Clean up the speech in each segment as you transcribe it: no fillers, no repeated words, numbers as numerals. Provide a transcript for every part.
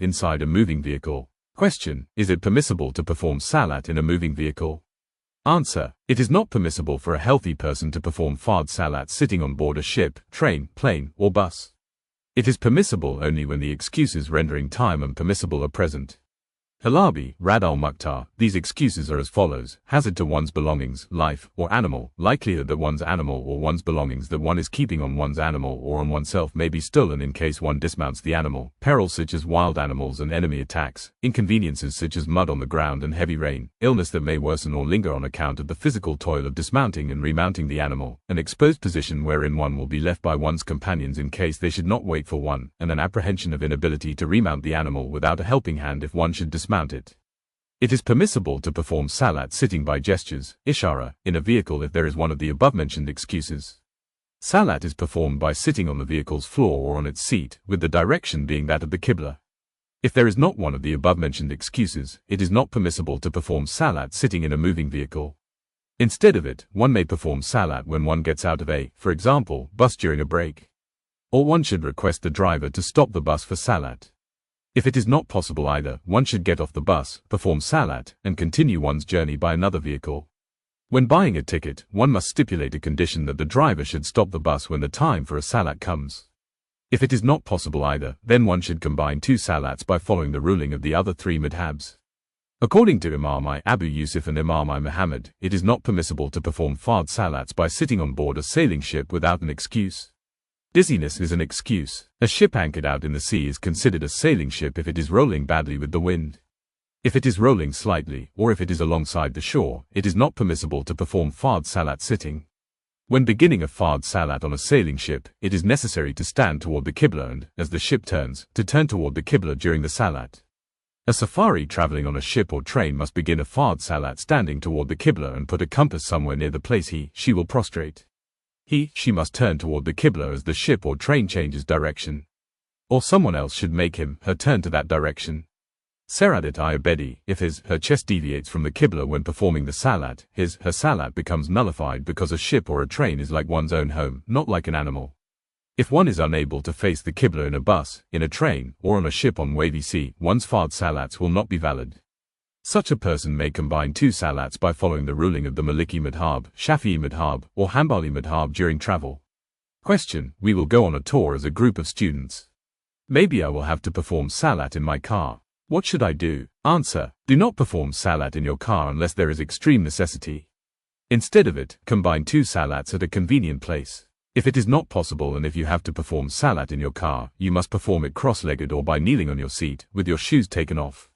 inside a moving vehicle. Question: is it permissible to perform salat in a moving vehicle? Answer: it is not permissible for a healthy person to perform fard salat sitting on board a ship, train, plane, or bus. It is permissible only when the excuses rendering tayammum permissible are present. Halabi, Radd-ul-Mukhtar. These excuses are as follows: hazard to one's belongings, life, or animal, likelihood that one's animal or one's belongings that one is keeping on one's animal or on oneself may be stolen in case one dismounts the animal, perils such as wild animals and enemy attacks, inconveniences such as mud on the ground and heavy rain, illness that may worsen or linger on account of the physical toil of dismounting and remounting the animal, an exposed position wherein one will be left by one's companions in case they should not wait for one, and an apprehension of inability to remount the animal without a helping hand if one should dismount it. It is permissible to perform salat sitting by gestures, ishara, in a vehicle if there is one of the above-mentioned excuses. Salat is performed by sitting on the vehicle's floor or on its seat, with the direction being that of the qibla. If there is not one of the above-mentioned excuses, it is not permissible to perform salat sitting in a moving vehicle. Instead of it, one may perform salat when one gets out of a, for example, bus during a break. Or one should request the driver to stop the bus for salat. If it is not possible either, one should get off the bus, perform salat, and continue one's journey by another vehicle. When buying a ticket, one must stipulate a condition that the driver should stop the bus when the time for a salat comes. If it is not possible either, then one should combine two salats by following the ruling of the other three madhabs. According to Imam Abu Yusuf and Imam Muhammad, it is not permissible to perform fard salats by sitting on board a sailing ship without an excuse. Dizziness is an excuse. A ship anchored out in the sea is considered a sailing ship if it is rolling badly with the wind. If it is rolling slightly, or if it is alongside the shore, it is not permissible to perform fard salat sitting. When beginning a fard salat on a sailing ship, it is necessary to stand toward the qibla and, as the ship turns, to turn toward the qibla during the salat. A safari traveling on a ship or train must begin a fard salat standing toward the qibla and put a compass somewhere near the place she will prostrate. She must turn toward the qibla as the ship or train changes direction. Or someone else should make her turn to that direction. Seradat if her chest deviates from the qibla when performing the salat, her salat becomes nullified because a ship or a train is like one's own home, not like an animal. If one is unable to face the qibla in a bus, in a train, or on a ship on wavy sea, one's fard salats will not be valid. Such a person may combine two salats by following the ruling of the Maliki madhab, Shafi'i madhab, or Hanbali madhab during travel. Question: we will go on a tour as a group of students. Maybe I will have to perform salat in my car. What should I do? Answer: do not perform salat in your car unless there is extreme necessity. Instead of it, combine two salats at a convenient place. If it is not possible and if you have to perform salat in your car, you must perform it cross-legged or by kneeling on your seat, with your shoes taken off.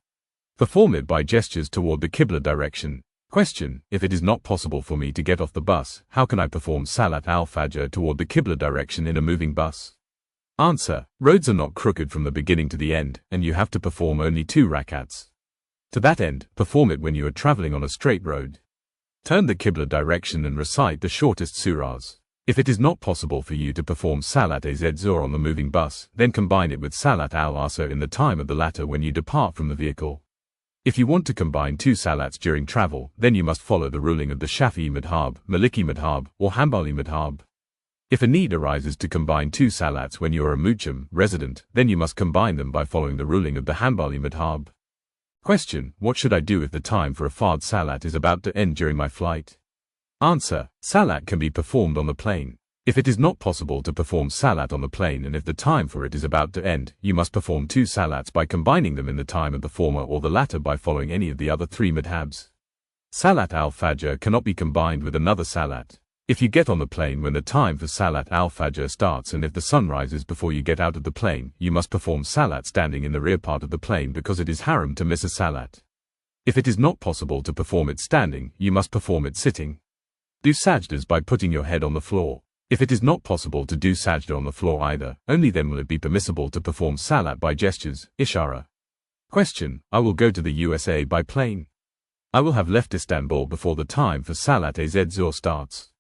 Perform it by gestures toward the qibla direction. Question: if it is not possible for me to get off the bus, how can I perform salat al-fajr toward the qibla direction in a moving bus? Answer: roads are not crooked from the beginning to the end, and you have to perform only 2 rakats. To that end, perform it when you are traveling on a straight road. Turn the qibla direction and recite the shortest surahs. If it is not possible for you to perform salat az-zuhr on the moving bus, then combine it with salat al-asr in the time of the latter when you depart from the vehicle. If you want to combine 2 salats during travel, then you must follow the ruling of the Shafi'i madhab, Maliki madhab, or Hanbali madhab. If a need arises to combine 2 salats when you are a muqim, resident, then you must combine them by following the ruling of the Hanbali madhab. Question: what should I do if the time for a fard salat is about to end during my flight? Answer: salat can be performed on the plane. If it is not possible to perform salat on the plane and if the time for it is about to end, you must perform 2 salats by combining them in the time of the former or the latter by following any of the other 3 madhabs. Salat al-fajr cannot be combined with another salat. If you get on the plane when the time for salat al-fajr starts and if the sun rises before you get out of the plane, you must perform salat standing in the rear part of the plane because it is haram to miss a salat. If it is not possible to perform it standing, you must perform it sitting. Do sajdas by putting your head on the floor. If it is not possible to do sajda on the floor either, only then will it be permissible to perform salat by gestures, ishara. Question: I will go to the USA by plane. I will have left Istanbul before the time for salat az-zuhr starts.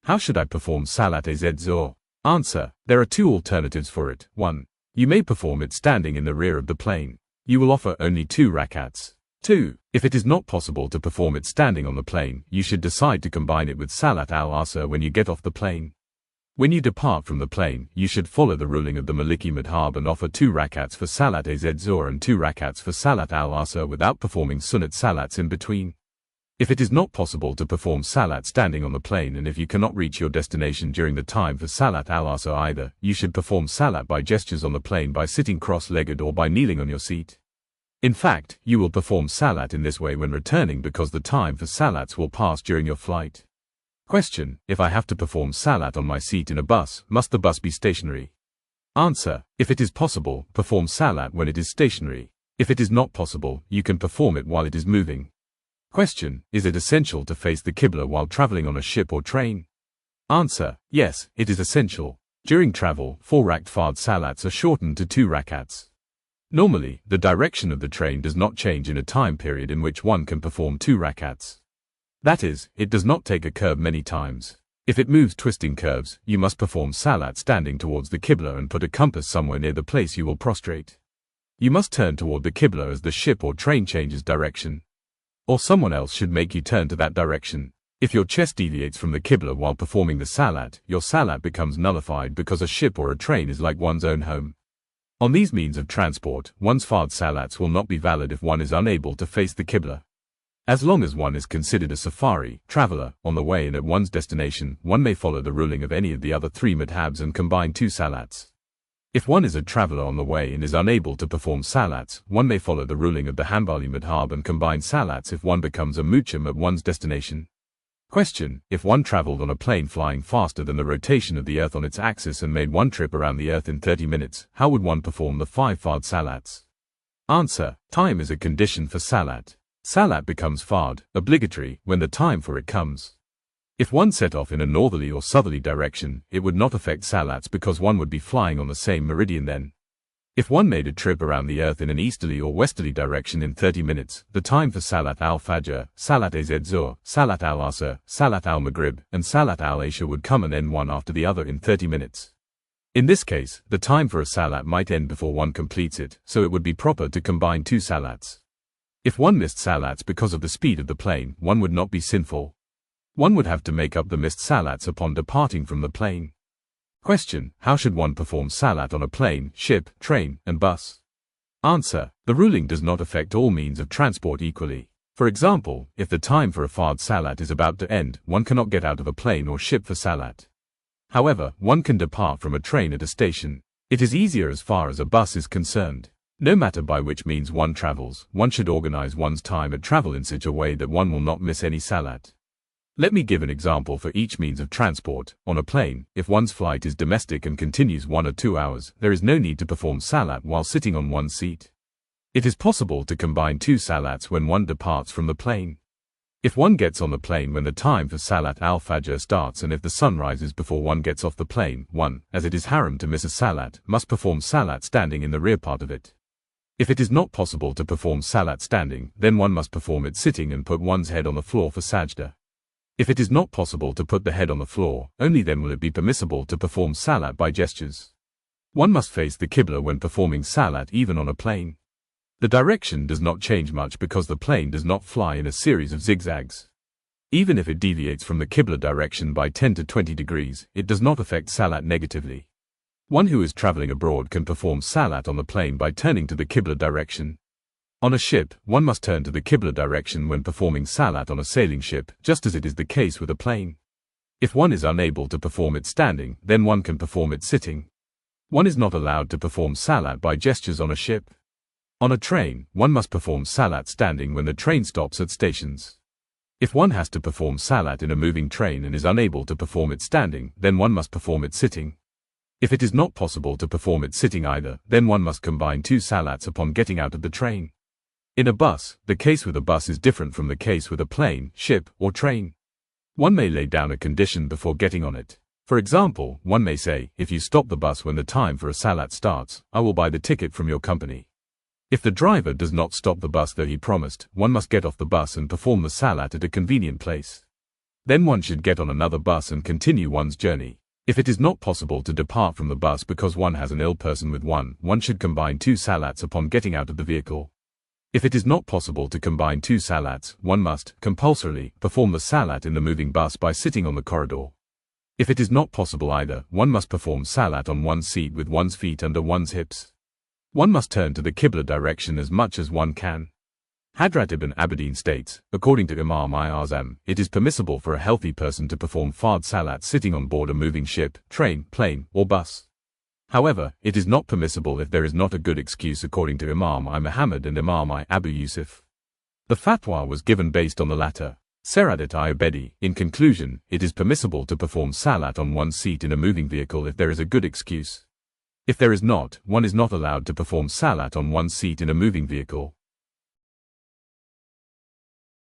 How should I perform salat az-zuhr? Answer: there are 2 alternatives for it. 1. You may perform it standing in the rear of the plane. You will offer only 2 rakats. 2. If it is not possible to perform it standing on the plane, you should decide to combine it with salat al-asr when you get off the plane. When you depart from the plane, you should follow the ruling of the Maliki madhab and offer 2 rakats for Salat az-Zuhr and 2 rakats for Salat al-Asr without performing sunnat salats in between. If it is not possible to perform salat standing on the plane, and if you cannot reach your destination during the time for Salat al-Asr either, you should perform salat by gestures on the plane by sitting cross-legged or by kneeling on your seat. In fact, you will perform salat in this way when returning because the time for salats will pass during your flight. Question: if I have to perform salat on my seat in a bus, must the bus be stationary? Answer: if it is possible, perform salat when it is stationary. If it is not possible, you can perform it while it is moving. Question: is it essential to face the Qibla while traveling on a ship or train? Answer: yes, it is essential. During travel, 4 rakt fard salats are shortened to 2 rakats. Normally, the direction of the train does not change in a time period in which one can perform 2 rakats. That is, it does not take a curve many times. If it moves twisting curves, you must perform salat standing towards the Qibla and put a compass somewhere near the place you will prostrate. You must turn toward the Qibla as the ship or train changes direction. Or someone else should make you turn to that direction. If your chest deviates from the Qibla while performing the salat, your salat becomes nullified because a ship or a train is like one's own home. On these means of transport, one's fard salats will not be valid if one is unable to face the Qibla. As long as one is considered a safari traveler on the way and at one's destination, one may follow the ruling of any of the other 3 madhabs and combine 2 salats. If one is a traveler on the way and is unable to perform salats, one may follow the ruling of the Hanbali madhab and combine salats if one becomes a muchim at one's destination. Question: if one traveled on a plane flying faster than the rotation of the earth on its axis and made one trip around the earth in 30 minutes, how would one perform the 5 fard salats? Answer: time is a condition for salat. Salat becomes fard, obligatory, when the time for it comes. If one set off in a northerly or southerly direction, it would not affect salats because one would be flying on the same meridian then. If one made a trip around the earth in an easterly or westerly direction in 30 minutes, the time for Salat al-Fajr, Salat az-Zuhr, Salat al-Asr, Salat al-Maghrib, and Salat al-Isha would come and end one after the other in 30 minutes. In this case, the time for a salat might end before one completes it, so it would be proper to combine 2 salats. If one missed salats because of the speed of the plane, one would not be sinful. One would have to make up the missed salats upon departing from the plane. Question: how should one perform salat on a plane, ship, train, and bus? Answer: the ruling does not affect all means of transport equally. For example, if the time for a fard salat is about to end, one cannot get out of a plane or ship for salat. However, one can depart from a train at a station. It is easier as far as a bus is concerned. No matter by which means one travels, one should organize one's time at travel in such a way that one will not miss any salat. Let me give an example for each means of transport. On a plane, if one's flight is domestic and continues 1 or 2 hours, there is no need to perform salat while sitting on one's seat. It is possible to combine 2 salats when one departs from the plane. If one gets on the plane when the time for Salat al-Fajr starts and if the sun rises before one gets off the plane, one, as it is haram to miss a salat, must perform salat standing in the rear part of it. If it is not possible to perform salat standing, then one must perform it sitting and put one's head on the floor for sajda. If it is not possible to put the head on the floor, only then will it be permissible to perform salat by gestures. One must face the Qibla when performing salat even on a plane. The direction does not change much because the plane does not fly in a series of zigzags. Even if it deviates from the Qibla direction by 10 to 20 degrees, it does not affect salat negatively. One who is traveling abroad can perform salat on the plane by turning to the Qibla direction. On a ship, one must turn to the Qibla direction when performing salat on a sailing ship, just as it is the case with a plane. If one is unable to perform it standing, then one can perform it sitting. One is not allowed to perform salat by gestures on a ship. On a train, one must perform salat standing when the train stops at stations. If one has to perform salat in a moving train and is unable to perform it standing, then one must perform it sitting. If it is not possible to perform it sitting either, then one must combine 2 salats upon getting out of the train. In a bus, the case with a bus is different from the case with a plane, ship, or train. One may lay down a condition before getting on it. For example, one may say, if you stop the bus when the time for a salat starts, I will buy the ticket from your company. If the driver does not stop the bus though he promised, one must get off the bus and perform the salat at a convenient place. Then one should get on another bus and continue one's journey. If it is not possible to depart from the bus because one has an ill person with one should combine 2 salats upon getting out of the vehicle. If it is not possible to combine 2 salats, one must, compulsorily, perform the salat in the moving bus by sitting on the corridor. If it is not possible either, one must perform salat on one's seat with one's feet under one's hips. One must turn to the Qibla direction as much as one can. Hadrat ibn Abidin states, according to Imam-i-Azam, it is permissible for a healthy person to perform fard salat sitting on board a moving ship, train, plane, or bus. However, it is not permissible if there is not a good excuse according to Imam-i-Muhammad and Imam-i-Abu Yusuf. The fatwa was given based on the latter. Saradat-i-Abedi, in conclusion, it is permissible to perform salat on one's seat in a moving vehicle if there is a good excuse. If there is not, one is not allowed to perform salat on one's seat in a moving vehicle.